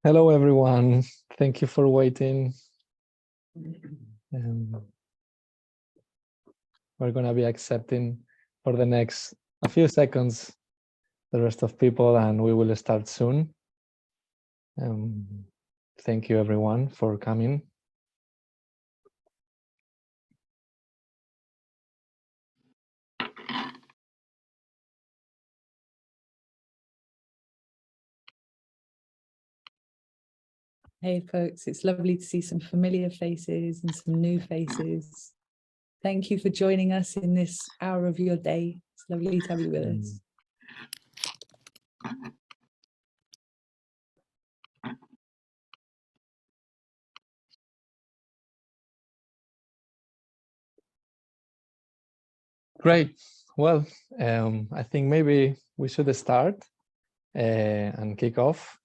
Hello, everyone. Thank you for waiting. We're going to be accepting for the next a few seconds the rest of people, and we will start soon. Thank you, everyone, for coming. Hey folks, it's lovely to see some familiar faces and some new faces. Thank you for joining us in this hour of your day. It's lovely to have you with us. Great. Well, I think maybe we should start and kick off.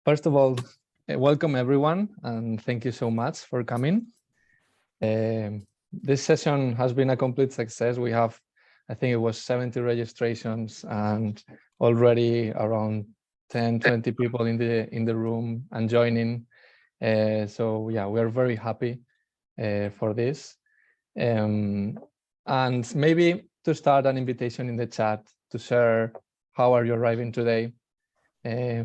First of all, welcome everyone, and thank you so much for coming. This session has been a complete success. We have, I think it was 70 registrations and already around 10, 20 people in the room and joining. So yeah, we're very happy for this. And maybe to start, an invitation in the chat to share how are you arriving today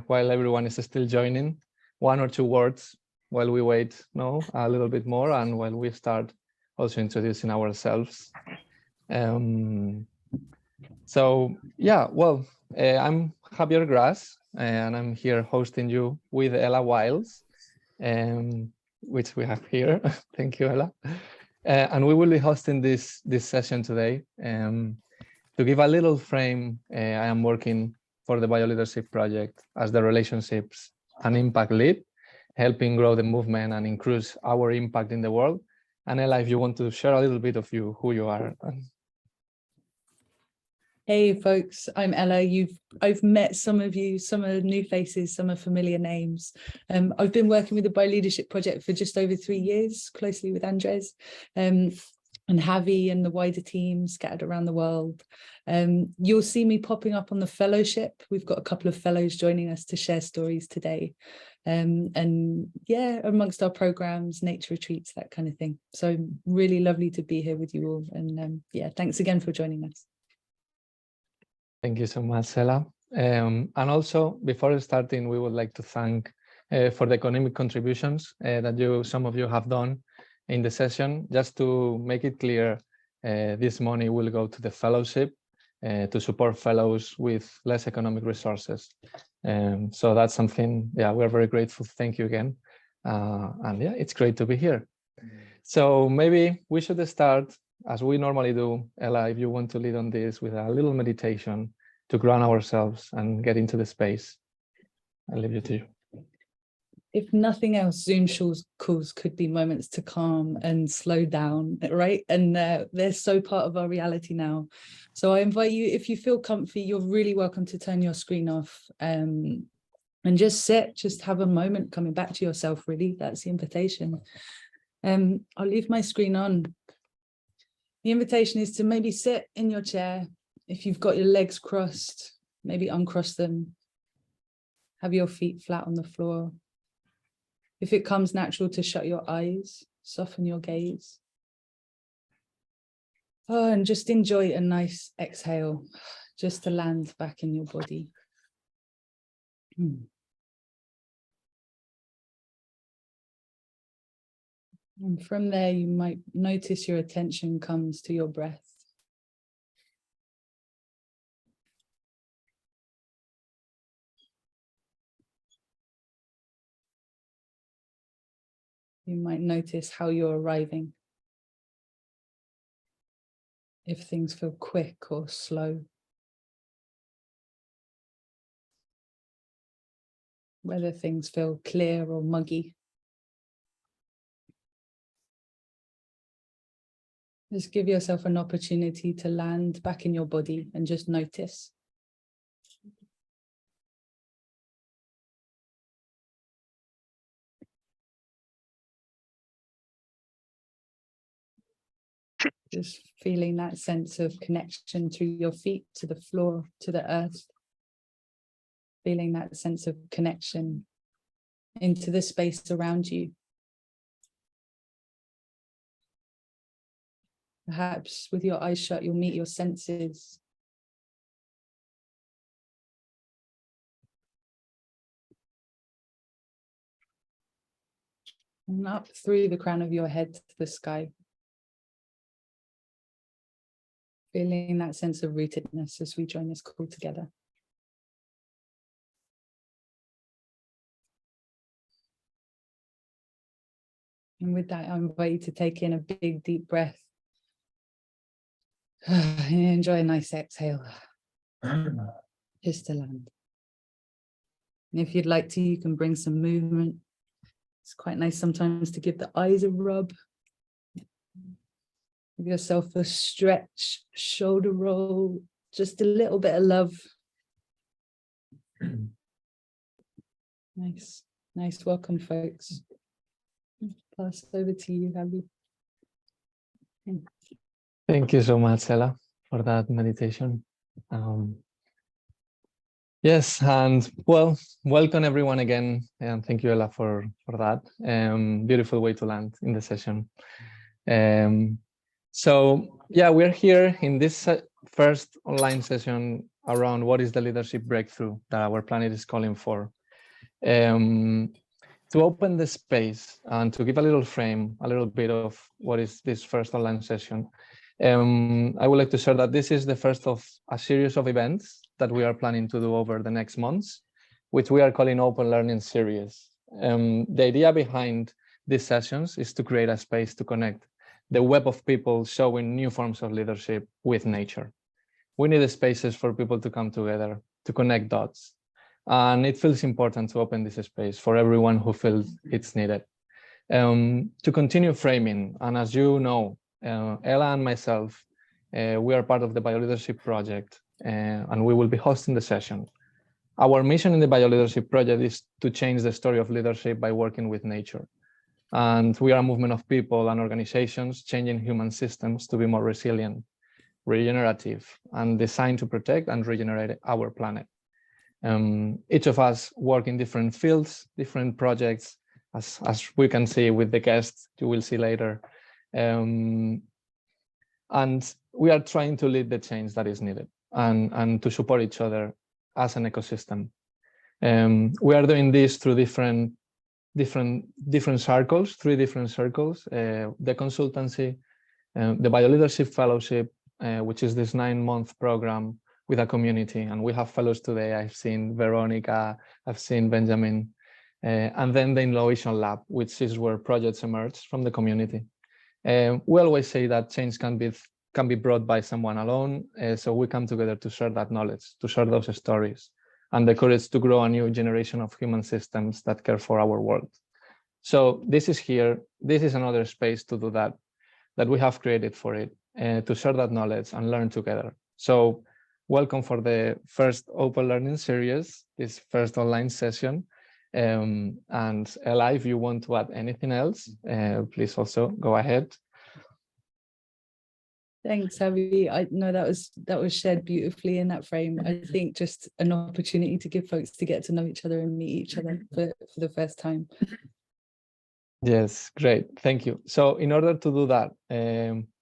while everyone is still joining, 1 or 2 words while we wait a little bit more and while we start also introducing ourselves. So yeah, well, I'm Javier Gras and I'm here hosting you with Ella Wiles, which we have here. Thank you, Ella. And we will be hosting this session today. To give a little frame, I am working for the Bioleadership Project as the Relationships and Impact Lead, helping grow the movement and increase our impact in the world. And Ella, if you want to share a little bit of you, who you are. Hey folks, I'm Ella. I've met some of you, some are new faces, some are familiar names. I've been working with the Bioleadership Project for just over 3 years, closely with Andres and Javi and the wider team scattered around the world. You'll see me popping up on the fellowship. We've got a couple of fellows joining us to share stories today. And yeah, amongst our programs, nature retreats, that kind of thing. So really lovely to be here with you all. And yeah, thanks again for joining us. Thank you so much, Ella. And also, before starting, we would like to thank for the economic contributions that some of you have done in the session. Just to make it clear, this money will go to the fellowship to support fellows with less economic resources. So that's something, yeah, we're very grateful. Thank you again. And yeah, it's great to be here. So maybe we should start as we normally do. Ella, if you want to lead on this with a little meditation to ground ourselves and get into the space, I'll leave it to you. If nothing else, Zoom calls could be moments to calm and slow down, right? And they're so part of our reality now. So I invite you, if you feel comfy, you're really welcome to turn your screen off and just sit, just have a moment coming back to yourself, really. That's the invitation. I'll leave my screen on. The invitation is to maybe sit in your chair. If you've got your legs crossed, maybe uncross them. Have your feet flat on the floor. If it comes natural to shut your eyes, soften your gaze. Oh, and just enjoy a nice exhale, just to land back in your body. And from there, you might notice your attention comes to your breath. You might notice how you're arriving. If things feel quick or slow. Whether things feel clear or muggy. Just give yourself an opportunity to land back in your body and just notice. Just feeling that sense of connection through your feet to the floor, to the earth. feeling that sense of connection into the space around you. Perhaps with your eyes shut, you'll meet your senses. And up through the crown of your head to the sky. Feeling that sense of rootedness as we join this call together. And with that, I invite you to take in a big, deep breath. And enjoy a nice exhale. Just to land. And if you'd like to, you can bring some movement. It's quite nice sometimes to give the eyes a rub. Give yourself a stretch, shoulder roll, just a little bit of love. Nice, nice. Welcome, folks. Pass over to you, Abby. Thank you so much, Ella, for that meditation. Yes, and well, welcome everyone again, and thank you, Ella, for that. Beautiful way to land in the session. So yeah, we're here in this first online session around what is the leadership breakthrough that our planet is calling for. To open the space and to give a little frame, a little bit of what is this first online session, I would like to share that this is the first of a series of events that we are planning to do over the next months, which we are calling Open Learning Series. The idea behind these sessions is to create a space to connect the web of people showing new forms of leadership with nature. We need spaces for people to come together, to connect dots. And it feels important to open this space for everyone who feels it's needed. To continue framing, and as you know, Ella and myself, we are part of the Bioleadership Project, and we will be hosting the session. Our mission in the Bioleadership Project is to change the story of leadership by working with nature. And we are a movement of people and organizations changing human systems to be more resilient, regenerative, and designed to protect and regenerate our planet. Each of us work in different fields, different projects, as we can see with the guests you will see later. And we are trying to lead the change that is needed and to support each other as an ecosystem. We are doing this through different circles, 3 different circles, the consultancy, the Bioleadership Fellowship, which is this 9-month program with a community. And we have fellows today. I've seen Veronica, I've seen Benjamin, and then the Innovation Lab, which is where projects emerge from the community. We always say that change can be brought by someone alone. So we come together to share that knowledge, to share those stories, and the courage to grow a new generation of human systems that care for our world. So this is here. This is another space to do that we have created for it, to share that knowledge and learn together. So welcome for the first Open Learning Series, this first online session. And Ella, if you want to add anything else, please also go ahead. Thanks, Abby. I know that was shared beautifully in that frame. I think just an opportunity to give folks to get to know each other and meet each other for the first time. Yes, great. Thank you. So in order to do that,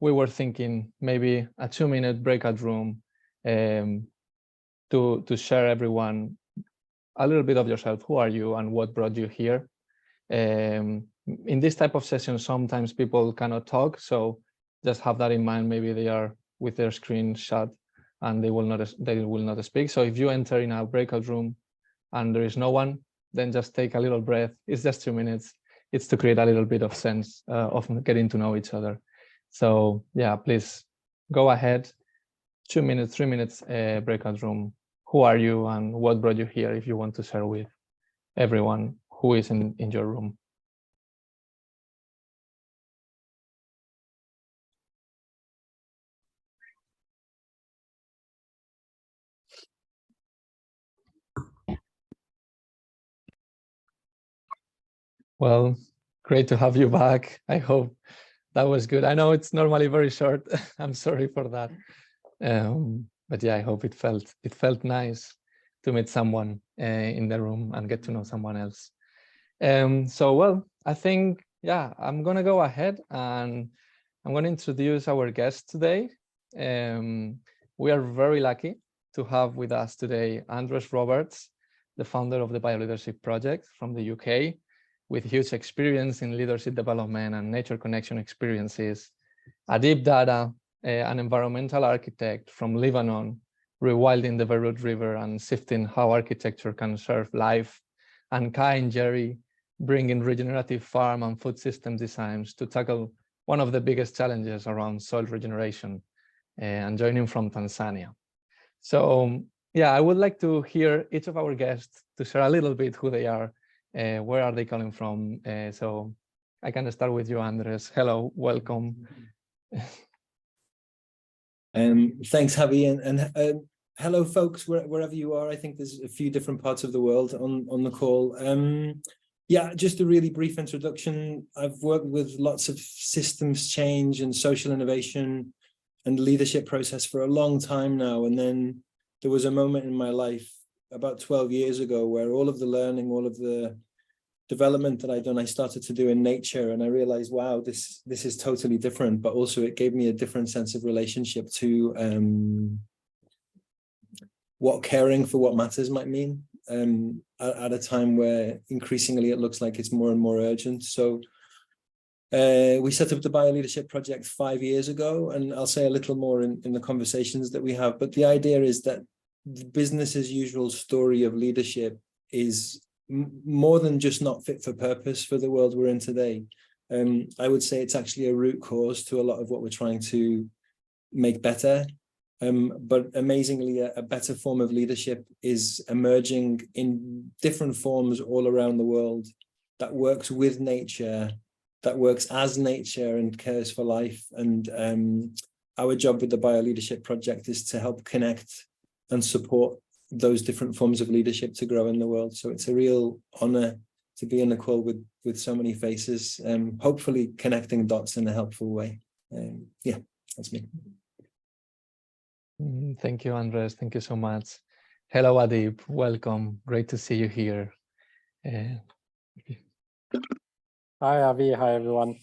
we were thinking maybe a 2-minute breakout room to share everyone a little bit of yourself. Who are you and what brought you here? In this type of session, sometimes people cannot talk. So just have that in mind. Maybe they are with their screen shut and they will not speak. So if you enter in a breakout room and there is no one, then just take a little breath. It's just 2 minutes. It's to create a little bit of sense of getting to know each other. So yeah, please go ahead. 2 minutes, 3 minutes breakout room. Who are you and what brought you here if you want to share with everyone who is in your room? Well, great to have you back. I hope that was good. I know it's normally very short. I'm sorry for that. But yeah, I hope it felt nice. to meet someone in the room and get to know someone else. So, well, I think, yeah, I'm going to go ahead and I'm going to introduce our guest today. We are very lucky to have with us today Andres Roberts, the founder of the Bioleadership Project from the UK, with huge experience in leadership development and nature connection experiences. Adib Dada, an environmental architect from Lebanon, rewilding the Beirut River and shifting how architecture can serve life. And Njeri, bringing regenerative farm and food system designs to tackle one of the biggest challenges around soil regeneration, and joining from Tanzania. So yeah, I would like to hear each of our guests to share a little bit who they are, where are they calling from. So I can start with you, Andres. Hello, welcome. Thanks, Javi, and hello, folks, wherever you are. I think there's a few different parts of the world on the call. Yeah, just a really brief introduction. I've worked with lots of systems change and social innovation and leadership process for a long time now. And then there was a moment in my life about 12 years ago where all of the learning, all of the development that I'd done, I started to do in nature. And I realized, wow, this is totally different, but also it gave me a different sense of relationship to what caring for what matters might mean. At a time where increasingly it looks like it's more and more urgent. So we set up the Bioleadership Project 5 years ago, and I'll say a little more in the conversations that we have. But the idea is that the business as usual story of leadership is more than just not fit for purpose for the world we're in today. I would say it's actually a root cause to a lot of what we're trying to make better. But amazingly, a better form of leadership is emerging in different forms all around the world that works with nature, that works as nature and cares for life. And our job with the Bioleadership Project is to help connect and support those different forms of leadership to grow in the world. So it's a real honor to be in a call with so many faces, hopefully connecting dots in a helpful way. Yeah, that's me. Thank you, Andres. Thank you so much. Hello, Adib. Welcome. Great to see you here. Hi, Avi. Hi, everyone.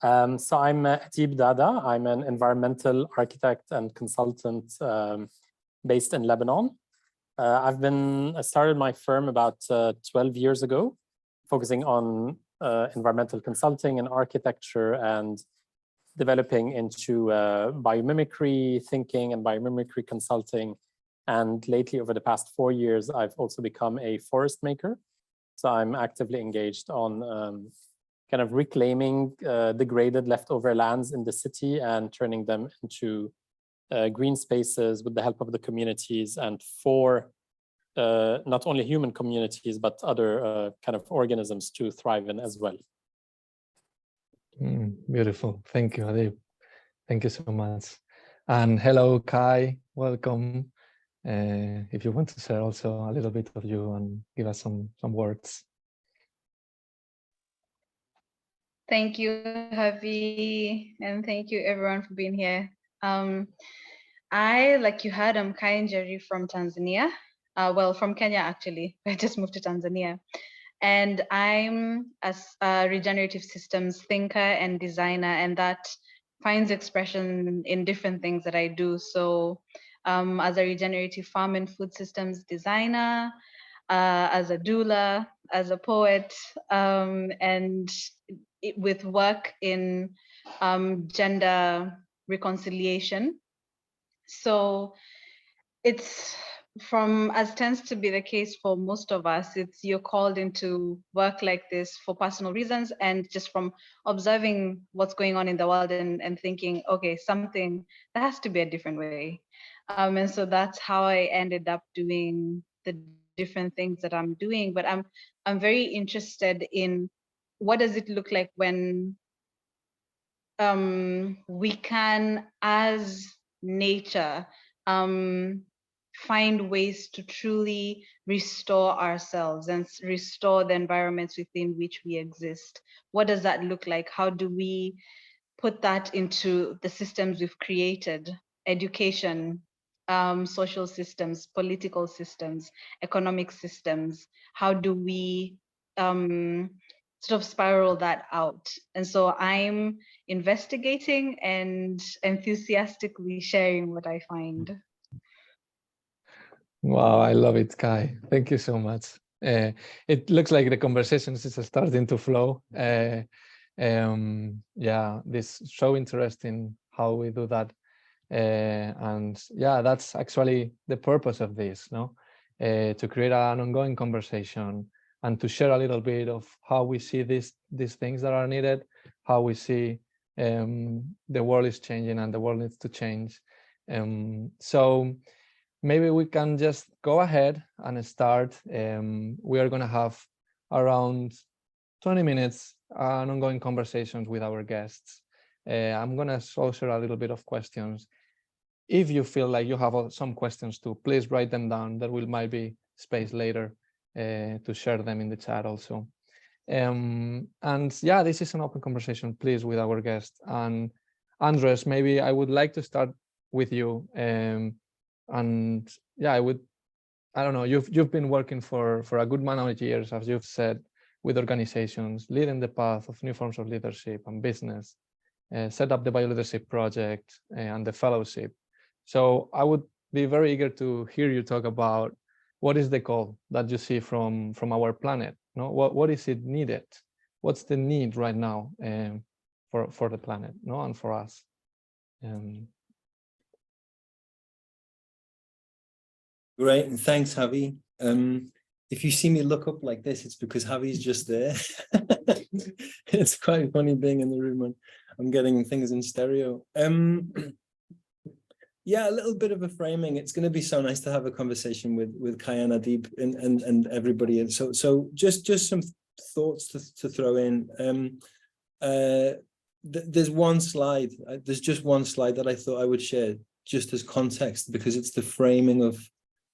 So I'm Adib Dada. I'm an environmental architect and consultant based in Lebanon. I started my firm about 12 years ago, focusing on environmental consulting and architecture and developing into biomimicry thinking and biomimicry consulting. And lately, over the past 4 years, I've also become a forest maker. So I'm actively engaged on kind of reclaiming degraded leftover lands in the city and turning them into green spaces with the help of the communities and for not only human communities, but other kind of organisms to thrive in as well. Beautiful. Thank you, Adib. Thank you so much. And hello, Kai. Welcome. If you want to share also a little bit of you and give us some words. Thank you, Javi, and thank you everyone for being here. I, like you heard, I'm Njeri from Tanzania. Well, from Kenya, actually. I just moved to Tanzania. And I'm a regenerative systems thinker and designer, and that finds expression in different things that I do. So as a regenerative farm and food systems designer, as a doula, as a poet, and with work in gender reconciliation. So it's from, as tends to be the case for most of us, it's you're called into work like this for personal reasons and just from observing what's going on in the world and thinking, okay, something, there has to be a different way. And so that's how I ended up doing the different things that I'm doing. But I'm very interested in what does it look like when we can, as nature, find ways to truly restore ourselves and restore the environments within which we exist. What does that look like? How do we put that into the systems we've created? Education, social systems, political systems, economic systems? How do we sort of spiral that out? And so I'm investigating and enthusiastically sharing what I find. Wow, I love it, Kai. Thank you so much. It looks like the conversations is starting to flow. Yeah, this is so interesting how we do that. And yeah, that's actually the purpose of this, no? To create an ongoing conversation and to share a little bit of how we see these things that are needed, how we see the world is changing and the world needs to change. So maybe we can just go ahead and start. We are going to have around 20 minutes on ongoing conversations with our guests. I'm going to also share a little bit of questions. If you feel like you have some questions too, please write them down. There might be space later to share them in the chat also. And yeah, this is an open conversation, please, with our guest. And Andres, maybe I would like to start with you. And yeah, I don't know, you've been working for a good amount of years, as you've said, with organizations, leading the path of new forms of leadership and business, set up the Bioleadership Project and the fellowship. So I would be very eager to hear you talk about what is the call that you see from our planet. No, what is it needed? What's the need right now for the planet, no, and for us? Great, and thanks, Javi. If you see me look up like this, it's because Javi's just there. It's quite funny being in the room when I'm getting things in stereo. Yeah, a little bit of a framing. It's going to be so nice to have a conversation with Kai and Adib and everybody. And so just some thoughts to throw in. There's one slide. There's just one slide that I thought I would share just as context, because it's the framing of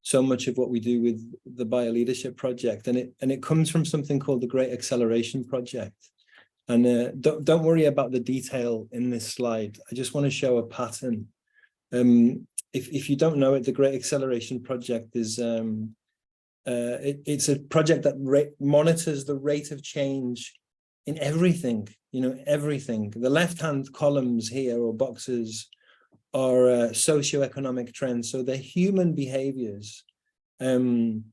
so much of what we do with the Bioleadership Project, and it comes from something called the Great Acceleration Project. And don't worry about the detail in this slide. I just want to show a pattern. If you don't know it, the Great Acceleration Project is it's a project that monitors the rate of change in everything. You know, everything. The left-hand columns here, or boxes, are socioeconomic trends. So they're human behaviors, you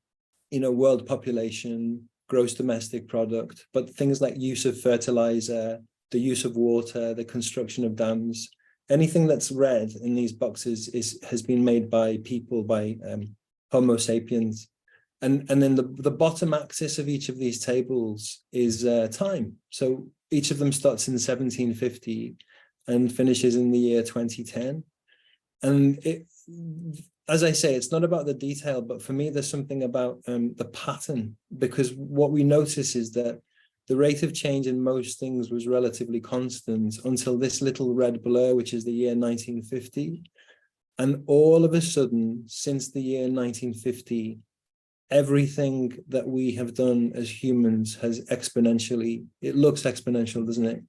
know, world population, gross domestic product, but things like use of fertilizer, the use of water, the construction of dams, anything that's red in these boxes has been made by people, by Homo sapiens. And then the bottom axis of each of these tables is time. So each of them starts in 1750 and finishes in the year 2010. And as I say, it's not about the detail, but for me, there's something about the pattern, because what we notice is that the rate of change in most things was relatively constant until this little red blur, which is the year 1950. And all of a sudden, since the year 1950, everything that we have done as humans has exponentially, it looks exponential, doesn't it?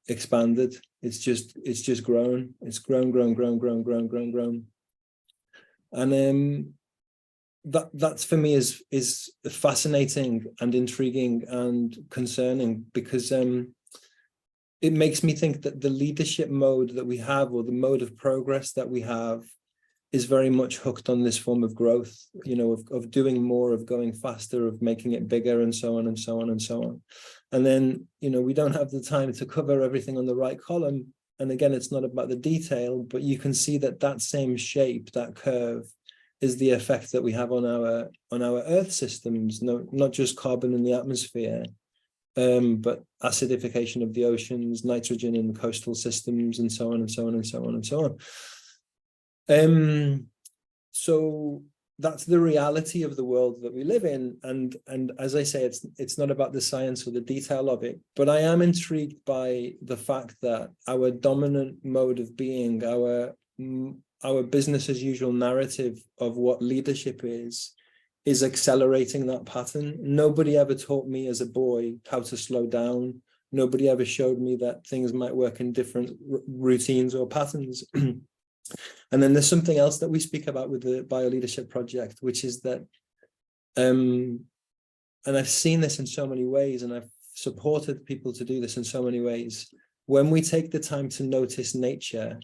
Expanded. It's just grown. It's grown. And that's for me is fascinating and intriguing and concerning, because it makes me think that the leadership mode that we have, or the mode of progress that we have, is very much hooked on this form of growth, you know, of doing more, of going faster, of making it bigger, and so on and so on and so on. And then, you know, we don't have the time to cover everything on the right column. And again, it's not about the detail, but you can see that same shape, that curve, is the effect that we have on our Earth systems. No, not just carbon in the atmosphere, but acidification of the oceans, nitrogen in the coastal systems, and so on and so on and so on and so on. So that's the reality of the world that we live in. And as I say, it's not about the science or the detail of it, but I am intrigued by the fact that our dominant mode of being, our business as usual narrative of what leadership is accelerating that pattern. Nobody ever taught me as a boy how to slow down. Nobody ever showed me that things might work in different routines or patterns. And then there's something else that we speak about with the Bioleadership Project, which is that, and I've seen this in so many ways, and I've supported people to do this in so many ways. When we take the time to notice nature,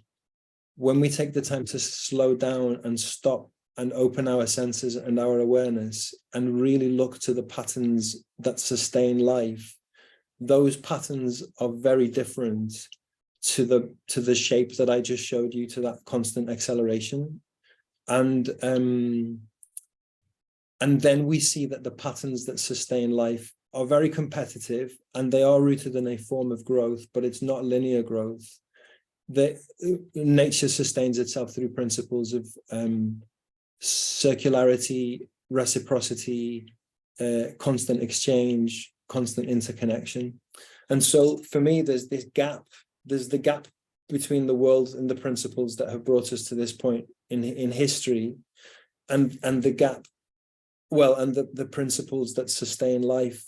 when we take the time to slow down and stop and open our senses and our awareness and really look to the patterns that sustain life, those patterns are very different to the shape that I just showed you, to that constant acceleration. And then we see that the patterns that sustain life are very competitive, and they are rooted in a form of growth, but it's not linear growth. Nature sustains itself through principles of circularity, reciprocity, constant exchange, constant interconnection. And so for me, there's this gap. There's the gap between the world and the principles that have brought us to this point in history, and the gap, well, and the principles that sustain life.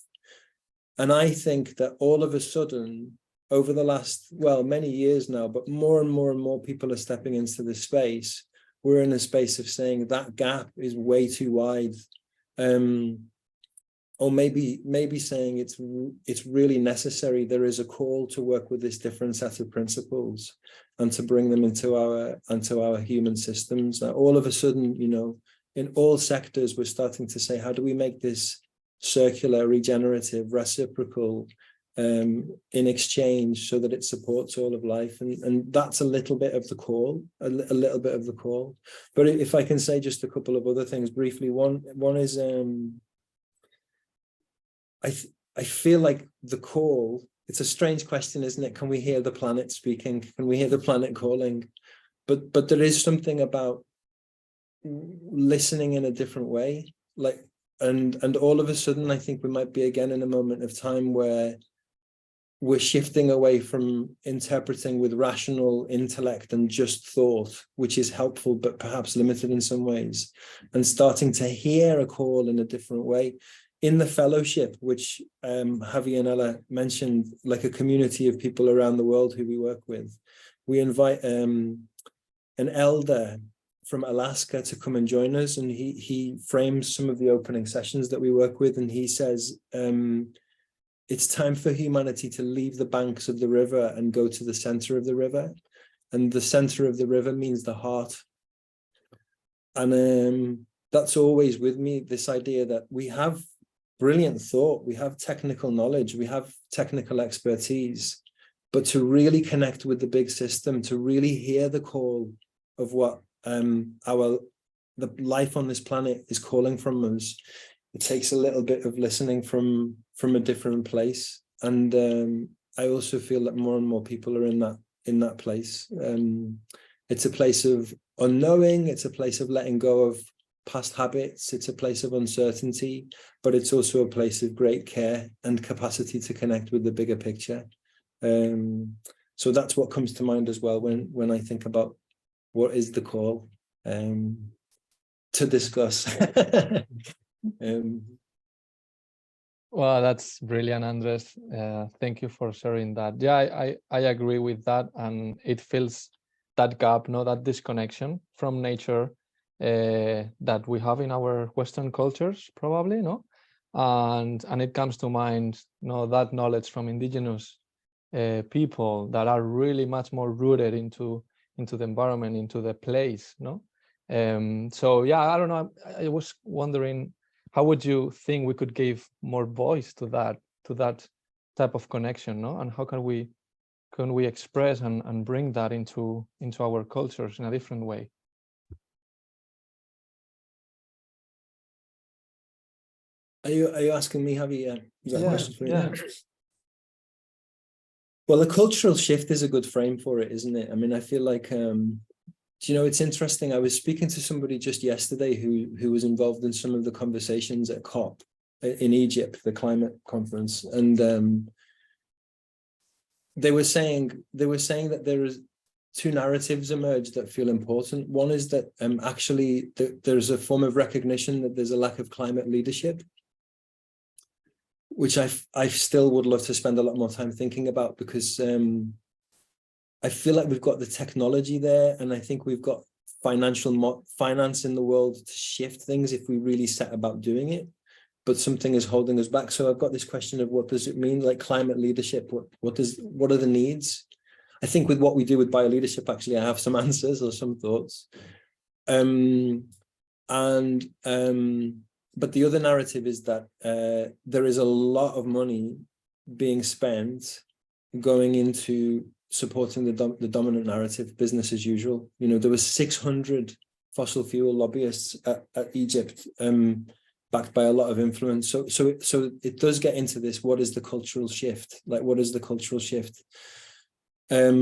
And I think that all of a sudden, over the last, well, many years now, but more and more people are stepping into this space. We're in a space of saying that gap is way too wide. Or maybe saying it's really necessary. There is a call to work with this different set of principles and to bring them into our human systems. Now, all of a sudden, you know, in all sectors, we're starting to say, how do we make this circular, regenerative, reciprocal, in exchange, so that it supports all of life? And that's a little bit of the call, a little bit of the call. But if I can say just a couple of other things briefly, one is, I feel like the call, it's a strange question, isn't it? Can we hear the planet speaking? Can we hear the planet calling? But there is something about listening in a different way. Like, and all of a sudden, I think we might be again in a moment of time where we're shifting away from interpreting with rational intellect and just thought, which is helpful, but perhaps limited in some ways, and starting to hear a call in a different way. In the fellowship, which Javi and Ella mentioned, like a community of people around the world who we work with, we invite an elder from Alaska to come and join us, and he frames some of the opening sessions that we work with, and he says, it's time for humanity to leave the banks of the river and go to the center of the river. And the center of the river means the heart. And that's always with me, this idea that we have brilliant thought, we have technical knowledge, we have technical expertise, but to really connect with the big system, to really hear the call of what the life on this planet is calling from us, it takes a little bit of listening from a different place. And I also feel that more and more people are in that place. It's a place of unknowing, it's a place of letting go of past habits, it's a place of uncertainty, but it's also a place of great care and capacity to connect with the bigger picture. So that's what comes to mind as well when I think about what is the call to discuss. Well, that's brilliant, Andres. Thank you for sharing that. Yeah, I agree with that, and it fills that gap, that disconnection from nature that we have in our Western cultures, probably, and it comes to mind, that knowledge from indigenous people that are really much more rooted into the environment, into the place, so yeah, I don't know. I was wondering, how would you think we could give more voice to that type of connection, and how can we express and bring that into our cultures in a different way? Are you asking me, Javi? Is that a question for you? Yeah. Well, a cultural shift is a good frame for it, isn't it? I mean, I feel like, it's interesting. I was speaking to somebody just yesterday who was involved in some of the conversations at COP in Egypt, the climate conference, and they were saying that there is two narratives emerge that feel important. One is that actually there's a form of recognition that there's a lack of climate leadership, which I still would love to spend a lot more time thinking about, because I feel like we've got the technology there, and I think we've got finance in the world to shift things if we really set about doing it. But something is holding us back. So I've got this question of what does it mean, like climate leadership? What are the needs? I think with what we do with bioleadership, actually, I have some answers or some thoughts. But the other narrative is that there is a lot of money being spent going into supporting the dominant narrative, business as usual. You know, there was 600 fossil fuel lobbyists at Egypt, backed by a lot of influence. So it does get into this. What is the cultural shift? Like, what is the cultural shift? It's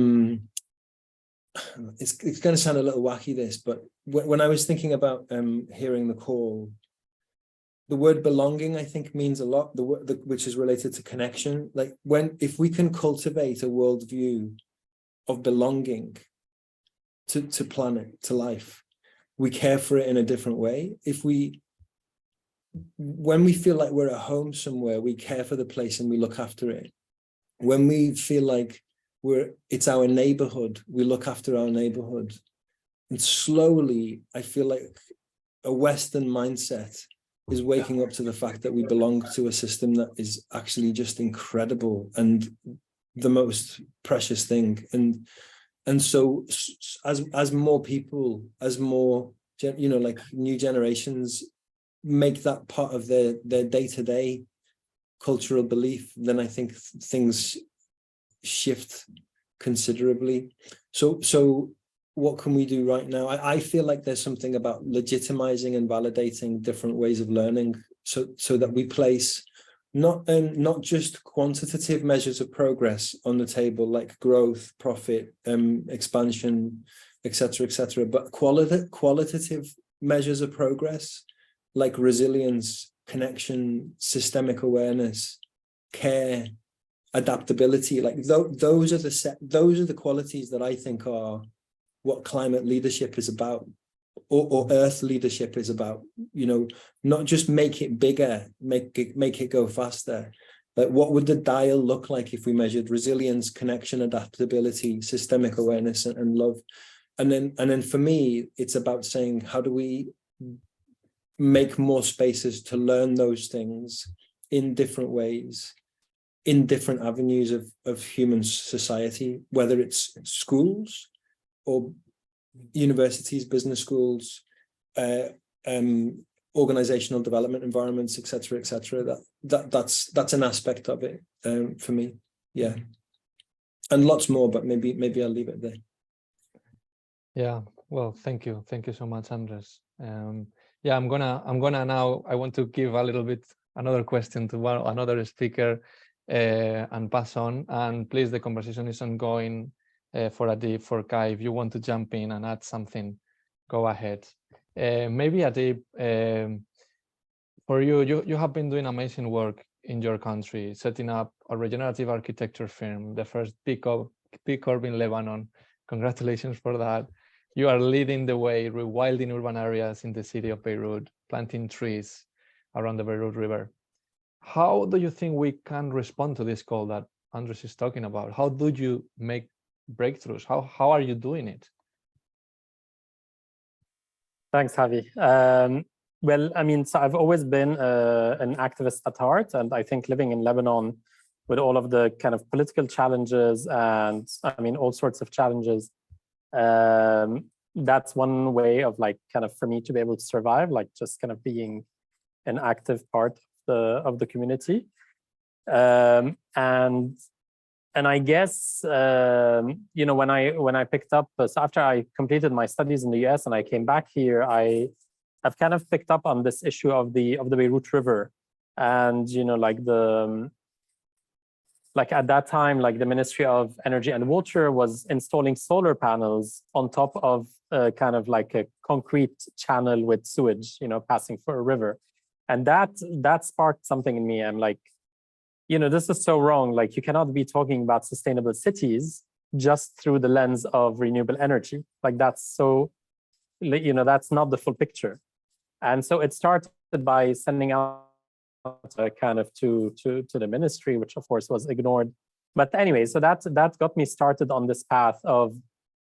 going to sound a little wacky, this, but when I was thinking about hearing the call, the word belonging, I think, means a lot, which is related to connection. Like, if we can cultivate a worldview of belonging to planet, to life, we care for it in a different way. When we feel like we're at home somewhere, we care for the place and we look after it. When we feel like it's our neighborhood, we look after our neighborhood. And slowly, I feel like a Western mindset is waking up to the fact that we belong to a system that is actually just incredible and the most precious thing. And so as more people, as more, you know, like new generations make that part of their day-to-day cultural belief, then I think things shift considerably. So what can we do right now? I feel like there's something about legitimizing and validating different ways of learning, so that we place not just quantitative measures of progress on the table, like growth, profit, expansion, etc., but qualitative measures of progress, like resilience, connection, systemic awareness, care, adaptability. Like those are the qualities that I think are what climate leadership is about, or earth leadership is about. You know, not just make it bigger, make it go faster. Like, what would the dial look like if we measured resilience, connection, adaptability, systemic awareness, and love? And then for me, it's about saying, how do we make more spaces to learn those things in different ways, in different avenues of human society, whether it's schools or universities, business schools, organizational development environments, etc. That's an aspect of it for me. Yeah, and lots more, but maybe I'll leave it there. Yeah, well, thank you so much, Andres. Yeah, I'm gonna now, I want to give a little bit another question to another speaker and pass on. And please, the conversation is ongoing for Adib, for Kai. If you want to jump in and add something, go ahead. Maybe Adib, for you have been doing amazing work in your country, setting up a regenerative architecture firm, the first B-Corp in Lebanon. Congratulations for that. You are leading the way, rewilding urban areas in the city of Beirut, planting trees around the Beirut River. How do you think we can respond to this call that Andres is talking about? How do you make breakthroughs? How are you doing it? Thanks, Javi. Well, I mean, so I've always been an activist at heart, and I think living in Lebanon with all of the kind of political challenges and, I mean, all sorts of challenges, that's one way of, like, kind of for me to be able to survive, like just kind of being an active part of the community. And I guess, you know, when I picked up, so after I completed my studies in the US and I came back here, I've kind of picked up on this issue of the Beirut River. And, you know, like at that time, like the Ministry of Energy and Water was installing solar panels on top of kind of like a concrete channel with sewage, you know, passing for a river. And that sparked something in me. I'm like, you know, this is so wrong. Like, you cannot be talking about sustainable cities just through the lens of renewable energy. Like, that's so, you know, that's not the full picture. And so it started by sending out kind of to the ministry, which of course was ignored But anyway, so that got me started on this path of,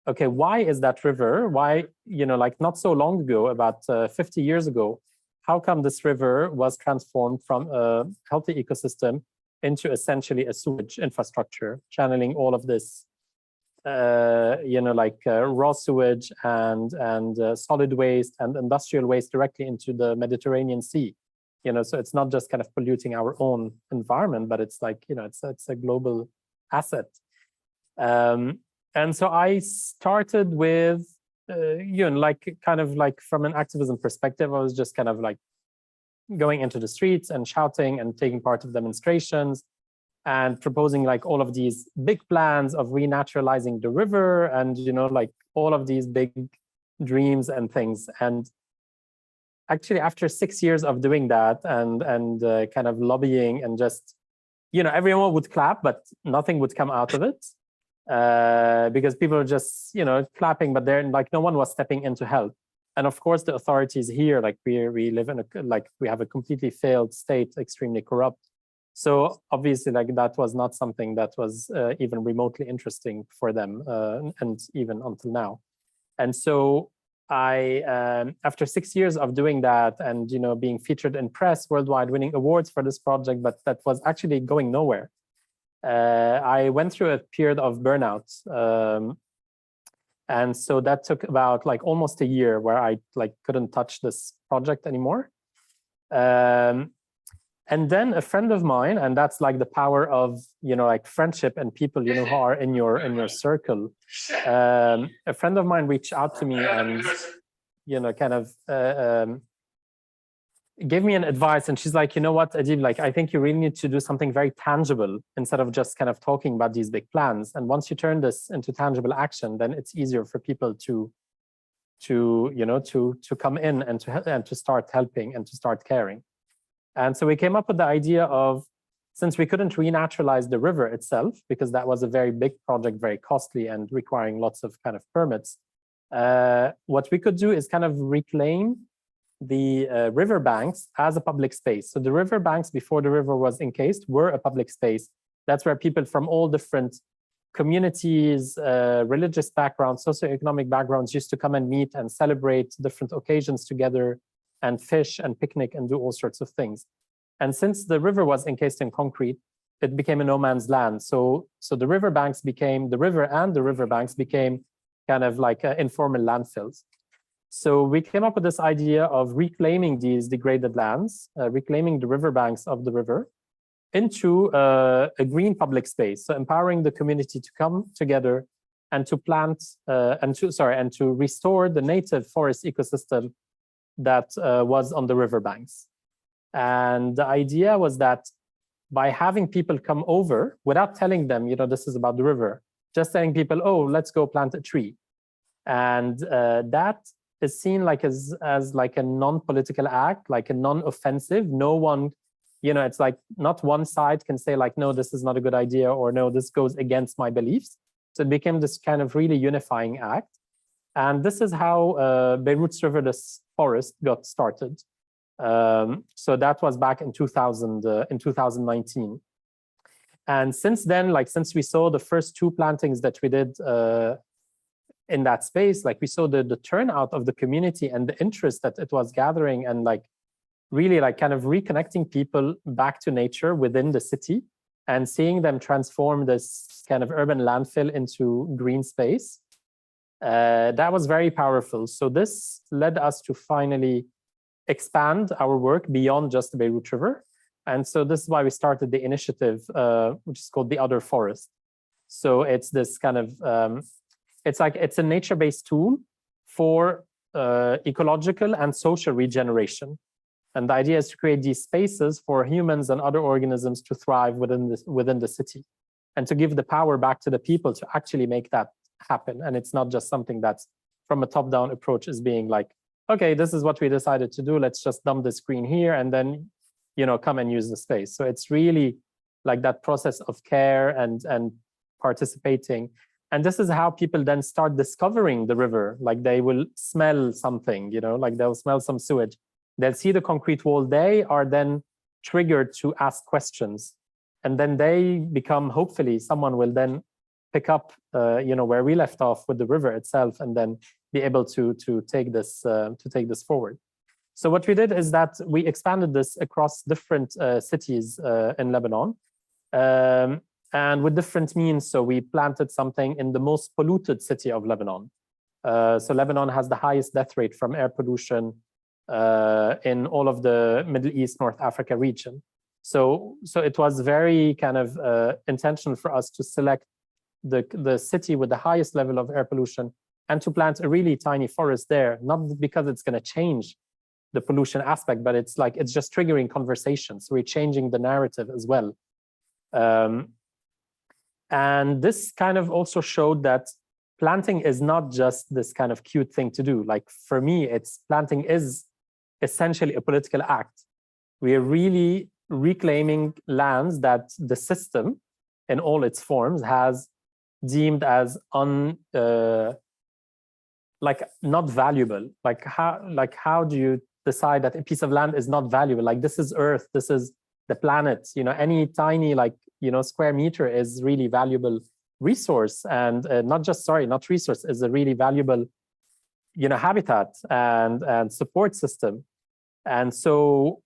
okay, why is that river? Why, like not so long ago, about 50 years ago, how come this river was transformed from a healthy ecosystem into essentially a sewage infrastructure, channeling all of this, raw sewage and solid waste and industrial waste directly into the Mediterranean Sea. So it's not just kind of polluting our own environment, but it's like, it's a global asset. And so I started with, kind of like from an activism perspective, I was just kind of like going into the streets and shouting and taking part of demonstrations and proposing like all of these big plans of renaturalizing the river and, like all of these big dreams and things. And actually, after 6 years of doing that and kind of lobbying and just, everyone would clap, but nothing would come out of it. Because people are just, clapping, but they're like, no one was stepping in to help. And of course, the authorities here, like we live in we have a completely failed state, extremely corrupt. So obviously, like that was not something that was even remotely interesting for them, and even until now. And so I, after 6 years of doing that and, being featured in press worldwide, winning awards for this project, but that was actually going nowhere. I went through a period of burnout. And so that took about like almost a year where I like couldn't touch this project anymore. And then a friend of mine, and that's like the power of, like friendship and people, who are in your circle. A friend of mine reached out to me and, kind of gave me an advice. And she's like, you know what, Adib, like, I think you really need to do something very tangible instead of just kind of talking about these big plans. And once you turn this into tangible action, then it's easier for people to come in and to start helping and to start caring. And so we came up with the idea of, since we couldn't renaturalize the river itself, because that was a very big project, very costly and requiring lots of kind of permits, what we could do is kind of reclaim the river banks as a public space. So the river banks before the river was encased were a public space. That's where people from all different communities, religious backgrounds, socioeconomic backgrounds used to come and meet and celebrate different occasions together and fish and picnic and do all sorts of things. And since the river was encased in concrete, it became a no man's land. So the river banks became, the river and the river banks became kind of like informal landfills. So we came up with this idea of reclaiming these degraded lands, reclaiming the riverbanks of the river into a green public space. So empowering the community to come together and to plant and to restore the native forest ecosystem that was on the riverbanks. And the idea was that by having people come over without telling them, this is about the river, just telling people, oh, let's go plant a tree. And that is seen like as like a non-political act, like a non-offensive. No one, it's like not one side can say like, no, this is not a good idea, or no, this goes against my beliefs. So it became this kind of really unifying act. And this is how Beirut's riverless forest got started. So that was back in 2019. And since then, like since we saw the first 2 plantings that we did in that space, like we saw the turnout of the community and the interest that it was gathering, and like really like kind of reconnecting people back to nature within the city and seeing them transform this kind of urban landfill into green space. That was very powerful. So this led us to finally expand our work beyond just the Beirut River. And so this is why we started the initiative, which is called The Other Forest. So it's this kind of, it's a nature-based tool for ecological and social regeneration. And the idea is to create these spaces for humans and other organisms to thrive within the city, and to give the power back to the people to actually make that happen. And it's not just something that's from a top-down approach is being like, okay, this is what we decided to do. Let's just dump the screen here and then, come and use the space. So it's really like that process of care and participating. And this is how people then start discovering the river. Like they will smell something, like they'll smell some sewage. They'll see the concrete wall. They are then triggered to ask questions. and then they become, hopefully someone will then pick up where we left off with the river itself, and then be able to take this forward. So what we did is that we expanded this across different cities in Lebanon, and with different means. So we planted something in the most polluted city of Lebanon. So Lebanon has the highest death rate from air pollution in all of the Middle East, North Africa region. So it was very kind of intentional for us to select the city with the highest level of air pollution and to plant a really tiny forest there, not because it's going to change the pollution aspect, but it's just triggering conversations. We're changing the narrative as well. And this kind of also showed that planting is not just this kind of cute thing to do. Like for me, planting is essentially a political act. We are really reclaiming lands that the system in all its forms has deemed as not valuable. Like how do you decide that a piece of land is not valuable? Like this is Earth, this is the planet, any tiny square meter is really valuable resource, and not resource, is a really valuable habitat and support system. And so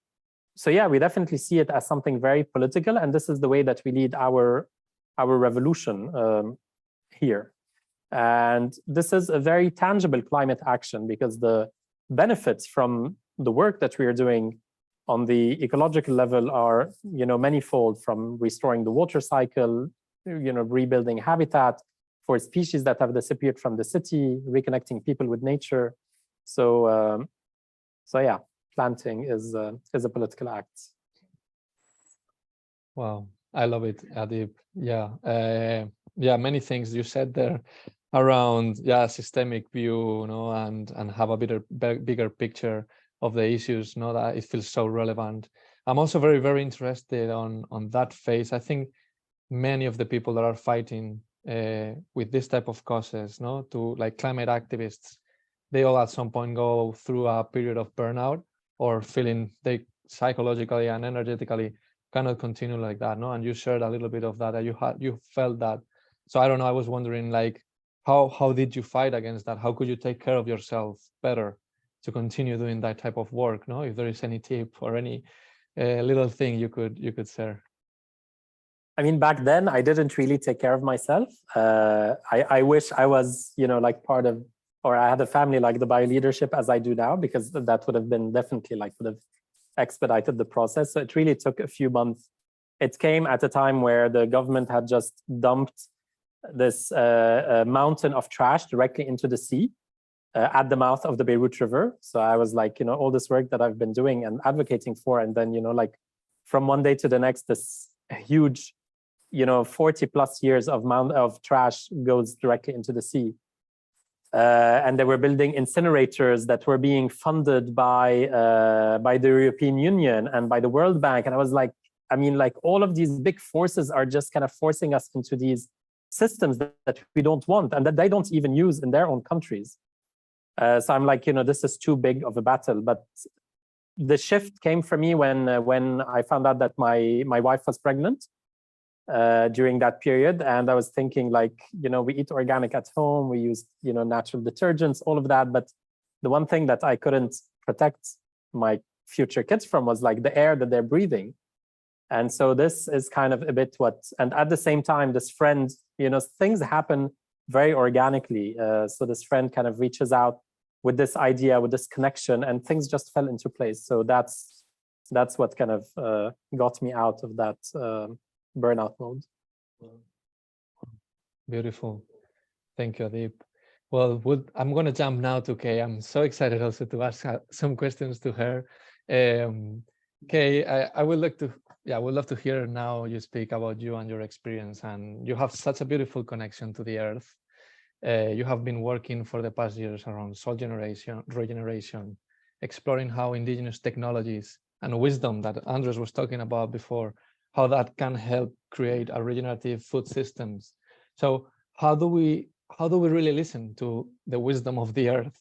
yeah, we definitely see it as something very political, and this is the way that we lead our revolution here. And this is a very tangible climate action, because the benefits from the work that we are doing on the ecological level are manifold, from restoring the water cycle, rebuilding habitat for species that have disappeared from the city, reconnecting people with nature. So yeah, planting is a political act. Wow, I love it, Adib. Yeah, many things you said there around systemic view, and have a bigger picture of the issues, that it feels so relevant. I'm also very, very interested on that phase. I think many of the people that are fighting with this type of causes, to like climate activists, they all at some point go through a period of burnout, or feeling they psychologically and energetically cannot continue like that, And you shared a little bit of that you felt that. So I don't know, I was wondering, like, how did you fight against that? How could you take care of yourself better to continue doing that type of work? If there is any tip or any little thing you could share. I mean, back then I didn't really take care of myself. I wish I was, part of, or I had a family like the bioleadership as I do now, because that would have been definitely would have expedited the process. So it really took a few months. It came at a time where the government had just dumped this mountain of trash directly into the sea at the mouth of the Beirut River. So I was like, all this work that I've been doing and advocating for, and then, from one day to the next, this huge, 40 plus years of trash goes directly into the sea. And they were building incinerators that were being funded by the European Union and by the World Bank. And I was like, all of these big forces are just kind of forcing us into these systems that we don't want, and that they don't even use in their own countries. So I'm like, this is too big of a battle. But the shift came for me when I found out that my wife was pregnant during that period. And I was thinking, we eat organic at home, we use, natural detergents, all of that. But the one thing that I couldn't protect my future kids from was the air that they're breathing. And so this is kind of a bit and at the same time, this friend, things happen very organically. So this friend kind of reaches out with this idea, with this connection, and things just fell into place. So that's what kind of got me out of that burnout mode. Beautiful. Thank you, Adib. Well, I'm going to jump now to Kay. I'm so excited also to ask some questions to her. Kay, I would love to hear now you speak about you and your experience. And you have such a beautiful connection to the earth. You have been working for the past years around soil generation, regeneration, exploring how indigenous technologies and wisdom that Andres was talking about before, how that can help create a regenerative food systems. So how do we really listen to the wisdom of the earth,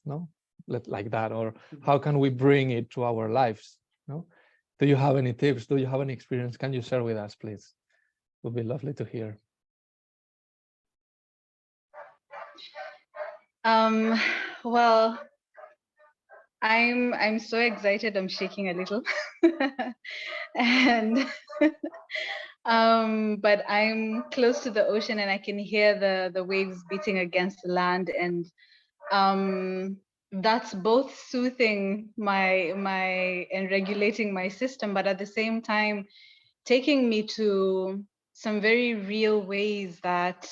like that? Or how can we bring it to our lives? Do you have any tips? Do you have any experience? Can you share with us, please? would be lovely to hear. Well, I'm so excited. I'm shaking a little, and but I'm close to the ocean and I can hear the waves beating against the land, and that's both soothing my and regulating my system, but at the same time taking me to some very real ways that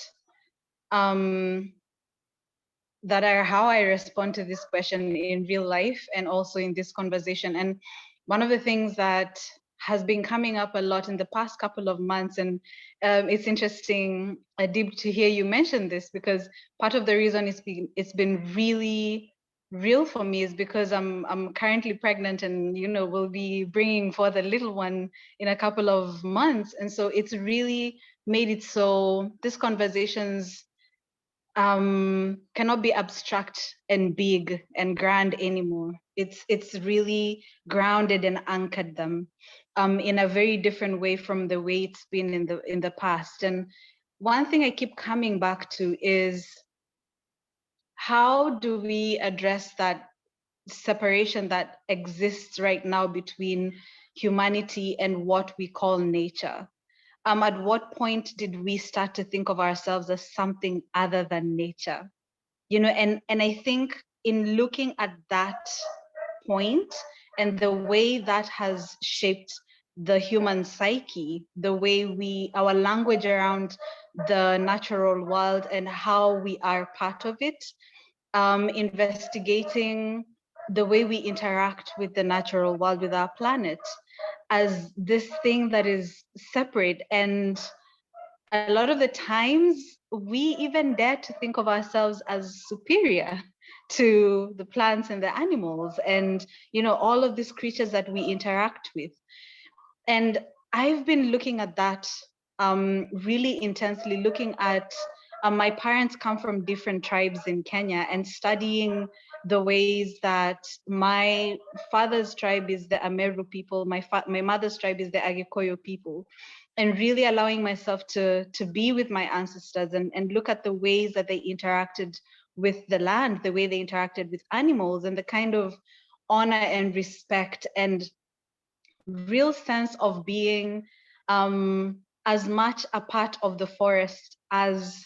that are how I respond to this question in real life and also in this conversation. And one of the things that has been coming up a lot in the past couple of months, and it's interesting, Adib, to hear you mention this, because part of the reason it's been really real for me is because I'm currently pregnant, and will be bringing forth a little one in a couple of months, and so it's really made it so these conversations cannot be abstract and big and grand anymore. It's really grounded and anchored them in a very different way from the way it's been in the past. And one thing I keep coming back to is, how do we address that separation that exists right now between humanity and what we call nature? At what point did we start to think of ourselves as something other than nature? And I think in looking at that point and the way that has shaped the human psyche, the way our language around the natural world and how we are part of it, investigating the way we interact with the natural world, with our planet, as this thing that is separate. And a lot of the times we even dare to think of ourselves as superior to the plants and the animals and all of these creatures that we interact with. And I've been looking at that really intensely, looking at my parents come from different tribes in Kenya, and studying the ways that my father's tribe is the Ameru people, my mother's tribe is the Agikoyo people, and really allowing myself to be with my ancestors and look at the ways that they interacted with the land, the way they interacted with animals, and the kind of honor and respect and real sense of being as much a part of the forest as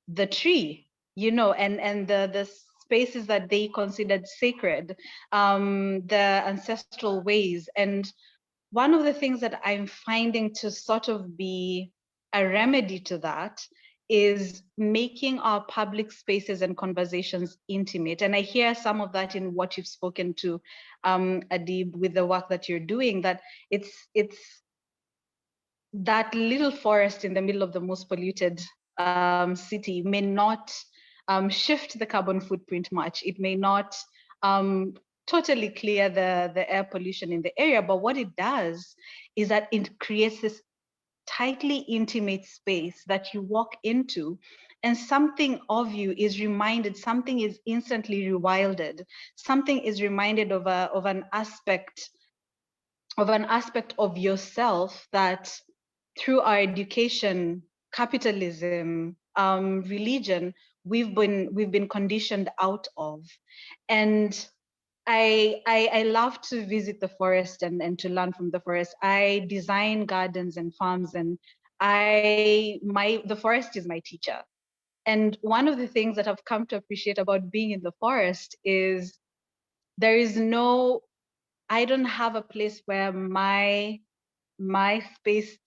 the tree, and the spaces that they considered sacred, the ancestral ways. And one of the things that I'm finding to sort of be a remedy to that is making our public spaces and conversations intimate. And I hear some of that in what you've spoken to, Adib, with the work that you're doing, that it's that little forest in the middle of the most polluted city may not shift the carbon footprint much. It may not totally clear the air pollution in the area, but what it does is that it creates this tightly intimate space that you walk into, and something of you is reminded, something is instantly rewilded, something is reminded of an aspect of yourself that through our education, capitalism, religion, we've been conditioned out of. And I love to visit the forest and to learn from the forest. I design gardens and farms, and the forest is my teacher. And one of the things that I've come to appreciate about being in the forest is I don't have a place where my space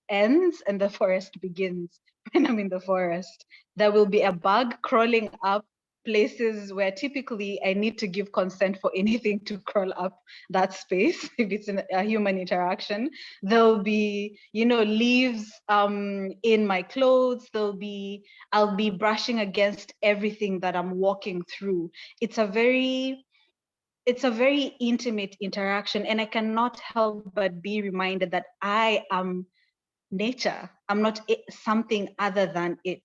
ends and the forest begins. When I'm in the forest, there will be a bug crawling up places where typically I need to give consent for anything to crawl up that space. If it's a human interaction, there'll be leaves in my clothes. I'll be brushing against everything that I'm walking through. It's a very intimate interaction, and I cannot help but be reminded that I am nature. I'm not something other than it.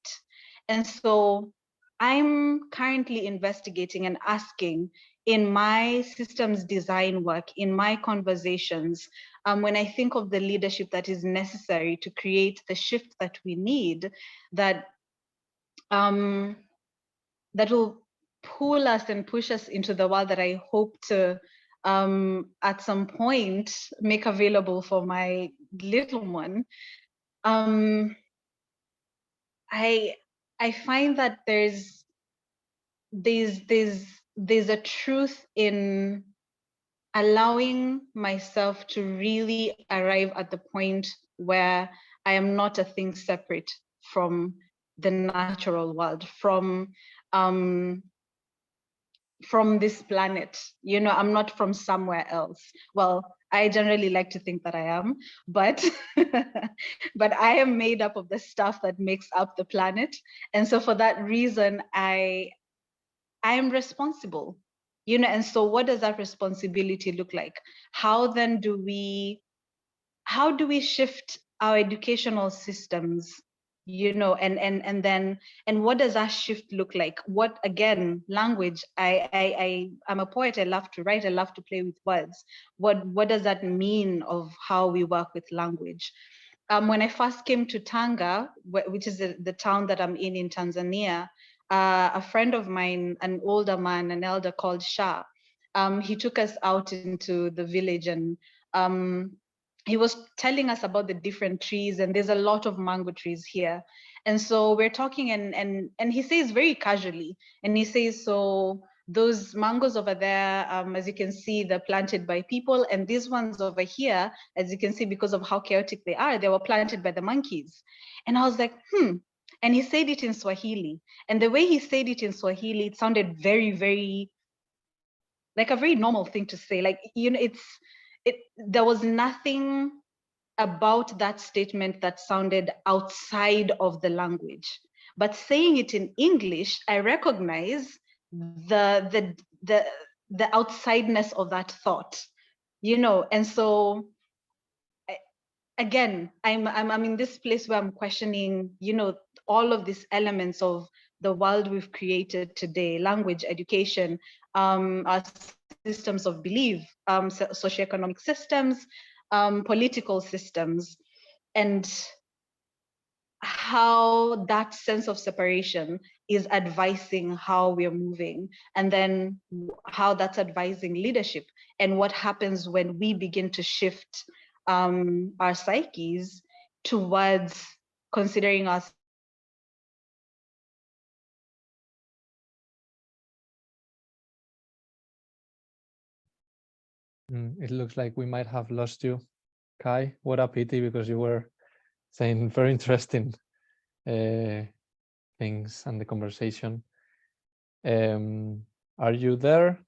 And so I'm currently investigating and asking in my systems design work, in my conversations, when I think of the leadership that is necessary to create the shift that we need, that that will pull us and push us into the world that I hope to at some point make available for my little one. I find that there's a truth in allowing myself to really arrive at the point where I am not a thing separate from the natural world, from this planet. You know, I'm not from somewhere else. Well, I generally like to think that I am, but but I am made up of the stuff that makes up the planet. And so for that reason, I am responsible, you know. And so what does that responsibility look like? How then do we shift our educational systems, you know, and what does that shift look like? What, again, language, I'm a poet, I love to write, I love to play with words. What does that mean of how we work with language? When I first came to Tanga, which is the town that I'm in Tanzania, a friend of mine, an older man, an elder called Shah, he took us out into the village, and he was telling us about the different trees, and there's a lot of mango trees here. And so we're talking, and he says very casually, and he says, so those mangoes over there, as you can see, they're planted by people, and these ones over here, as you can see, because of how chaotic they were planted by the monkeys. And I was like, and he said it in Swahili, and the way he said it in Swahili, it sounded very, very like a very normal thing to say. Like, you know, there was nothing about that statement that sounded outside of the language. But saying it in English, I recognize the outsideness of that thought, you know. And so again, I'm in this place where I'm questioning, you know, all of these elements of the world we've created today: language, education, our systems of belief, socioeconomic systems, political systems, and how that sense of separation is advising how we're moving, and then how that's advising leadership, and what happens when we begin to shift our psyches towards considering us. It looks like we might have lost you, Kai. What a pity, because you were saying very interesting things and the conversation. Are you there?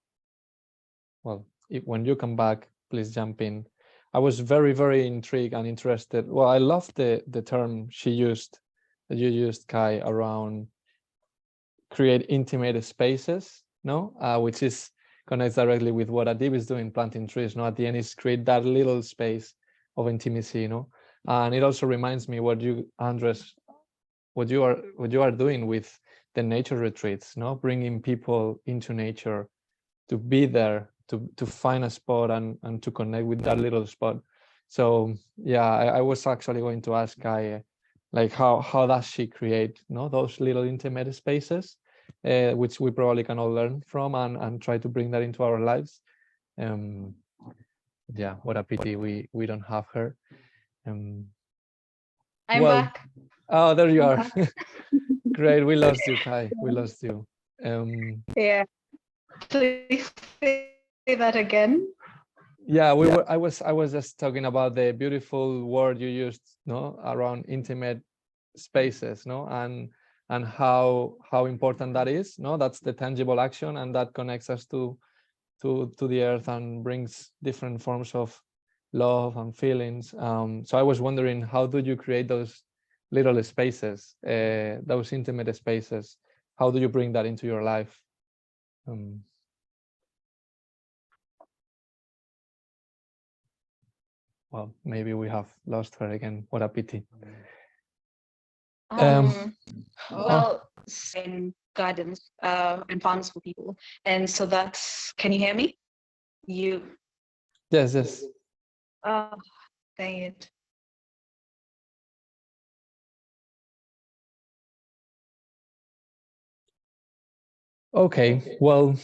Well, when you come back, please jump in. I was very, very intrigued and interested. Well, I love the term that you used, Kai, around create intimate spaces, no? Which connects directly with what Adib is doing, planting trees. No, at the end is create that little space of intimacy, you know. And it also reminds me what you, Andres, what you are doing with the nature retreats, no, bringing people into nature, to be there, to find a spot and to connect with that little spot. So yeah, I was actually going to ask Kai, like how does she create, no, those little intimate spaces, which we probably can all learn from and try to bring that into our lives. Yeah, what a pity we don't have her. I'm back. Oh, there you are. Great, we lost you, Kai. We lost you. Yeah, please say that again. Yeah, I was just talking about the beautiful word you used, no, around intimate spaces, no, and how important that is, no. That's the tangible action, and that connects us to the earth and brings different forms of love and feelings. So I was wondering, how do you create those little spaces, those intimate spaces? How do you bring that into your life? Well, maybe we have lost her again. What a pity. Well, gardens and farms for people. And so that's, can you hear me? Yes, yes. Oh, dang it. Okay, well,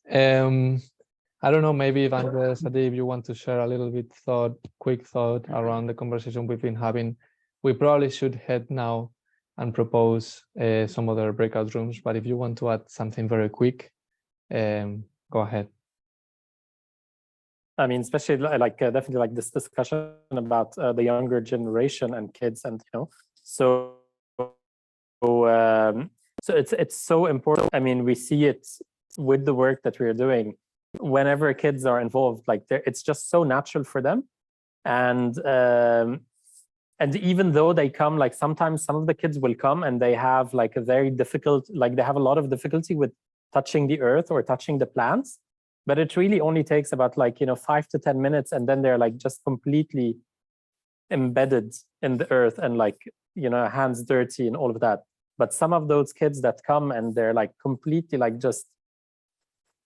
I don't know, maybe if Andres, Adib, you want to share a little bit quick thought around the conversation we've been having. We probably should head now and propose some other breakout rooms, but if you want to add something very quick, go ahead. I mean, especially like definitely like this discussion about the younger generation and kids, and so it's so important. I mean, we see it with the work that we're doing. Whenever kids are involved, like it's just so natural for them, and even though they come, like sometimes some of the kids will come and they have like a very difficult, like they have a lot of difficulty with touching the earth or touching the plants, but it really only takes about like 5 to 10 minutes, and then they're like just completely embedded in the earth and like hands dirty and all of that. But some of those kids that come and they're like completely like just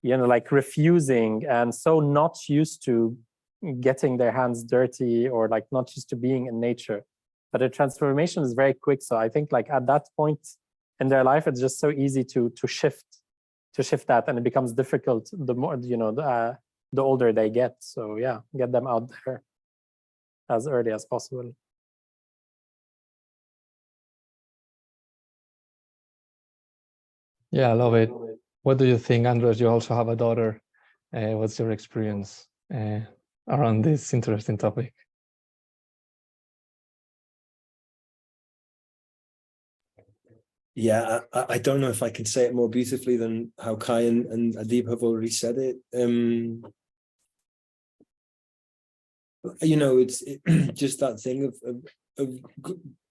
like refusing and so not used to getting their hands dirty or like not used to being in nature, but the transformation is very quick. So I think like at that point in their life, it's just so easy to shift that, and it becomes difficult the more the older they get. So yeah, get them out there as early as possible. Yeah, I love it. What do you think, Andres? You also have a daughter. What's your experience around this interesting topic? Yeah, I don't know if I can say it more beautifully than how Kai and Adib have already said it. It's just that thing of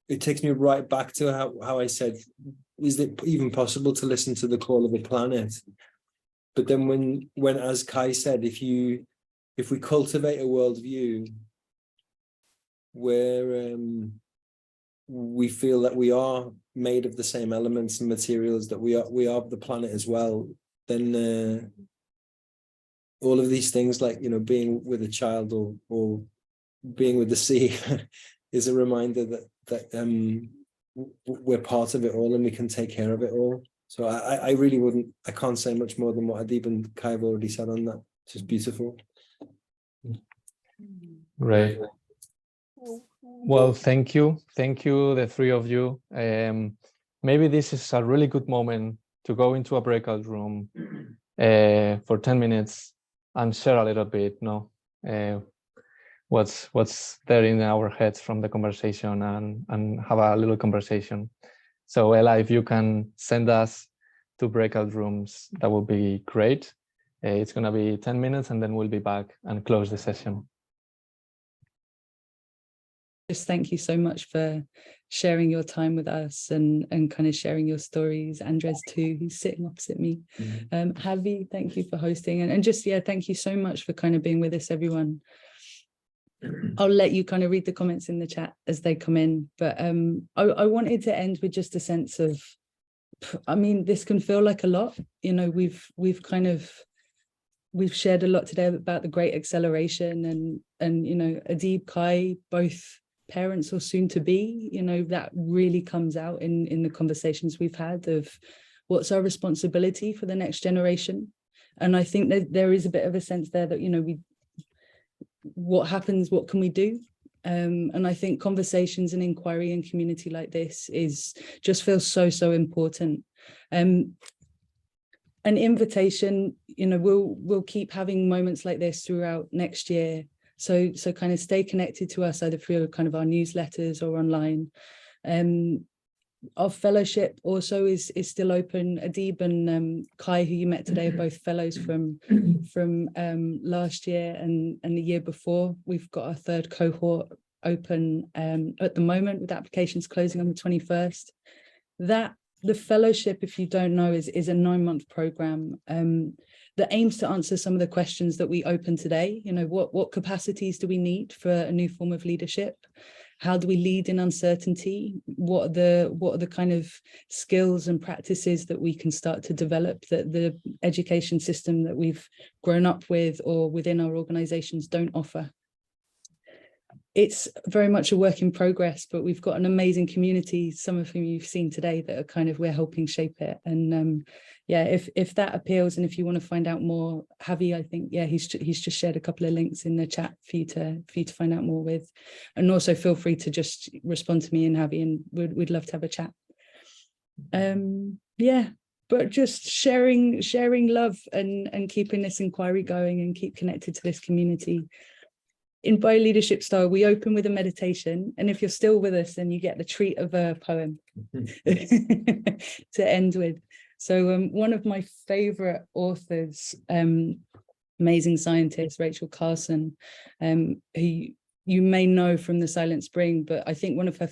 it takes me right back to how I said, is it even possible to listen to the call of the planet? But then when as Kai said, if we cultivate a worldview where we feel that we are made of the same elements and materials, that we are the planet as well, then all of these things like being with a child or being with the sea is a reminder that we're part of it all and we can take care of it all. So I really I can't say much more than what Adib and Kai have already said on that. It's just beautiful. Great. Well, thank you, the three of you. Maybe this is a really good moment to go into a breakout room for 10 minutes and share a little bit, what's there in our heads from the conversation, and have a little conversation. So Ella, if you can send us to breakout rooms, that would be great. It's going to be 10 minutes and then we'll be back and close the session. Just thank you so much for sharing your time with us and kind of sharing your stories. Andres too, who's sitting opposite me. Javi, thank you for hosting, and just thank you so much for kind of being with us, everyone. I'll let you kind of read the comments in the chat as they come in, but I wanted to end with just a sense of, I mean, this can feel like a lot. We've shared a lot today about the great acceleration, and Adib, Kai, both parents or soon to be, that really comes out in the conversations we've had of what's our responsibility for the next generation. And I think that there is a bit of a sense there that what happens, what can we do? And I think conversations and inquiry and community like this just feels so important. An invitation, we'll keep having moments like this throughout next year. So kind of stay connected to us either through kind of our newsletters or online. Our fellowship also is still open. Adib and Kai, who you met today, are both fellows from last year and the year before. We've got our third cohort open at the moment, with applications closing on the 21st. The fellowship, if you don't know, is a 9-month program that aims to answer some of the questions that we opened today. What capacities do we need for a new form of leadership? how do we lead in uncertainty? What are the kind of skills and practices that we can start to develop that the education system that we've grown up with or within our organizations don't offer? It's very much a work in progress, but we've got an amazing community, some of whom you've seen today, that are kind of, we're helping shape it. And yeah, if that appeals, and if you want to find out more, Javi, I think, yeah, he's just shared a couple of links in the chat for you to find out more with. And also feel free to just respond to me and Javi, and we'd love to have a chat. Yeah, but just sharing love and keeping this inquiry going and keep connected to this community. In Bioleadership Style, we open with a meditation, and if you're still with us, then you get the treat of a poem to end with. So one of my favorite authors, amazing scientist, Rachel Carson, who you may know from The Silent Spring, but I think one of her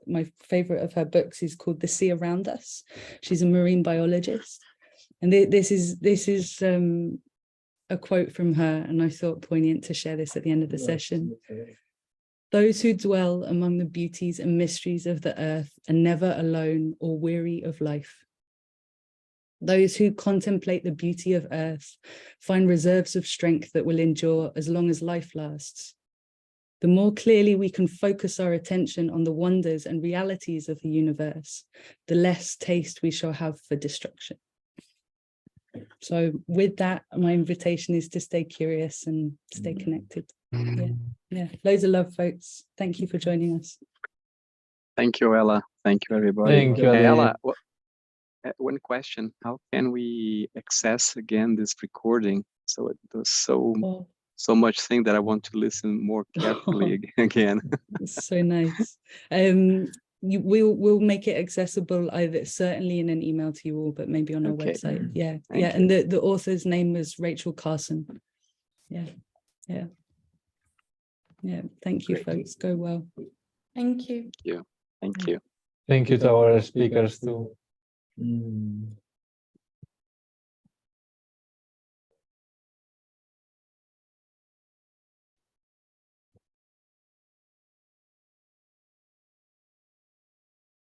my favorite of her books is called The Sea Around Us. She's a marine biologist. And this is a quote from her, and I thought poignant to share this at the end of the session. Those who dwell among the beauties and mysteries of the earth are never alone or weary of life. Those who contemplate the beauty of earth find reserves of strength that will endure as long as life lasts. The more clearly we can focus our attention on the wonders and realities of the universe, the less taste we shall have for destruction. So with that, my invitation is to stay curious and stay connected. Yeah. Loads of love, folks. Thank you for joining us. Thank you, Ella. Thank you, everybody. Thank you, Ella. One question: how can we access again this recording? So it was so much thing that I want to listen more carefully again. So nice. We'll make it accessible, either certainly in an email to you all, but maybe on our website. Yeah. Thank you. And the author's name was Rachel Carson. Yeah. Thank you, folks. Go well. Thank you. Thank you. Thank you to our speakers too.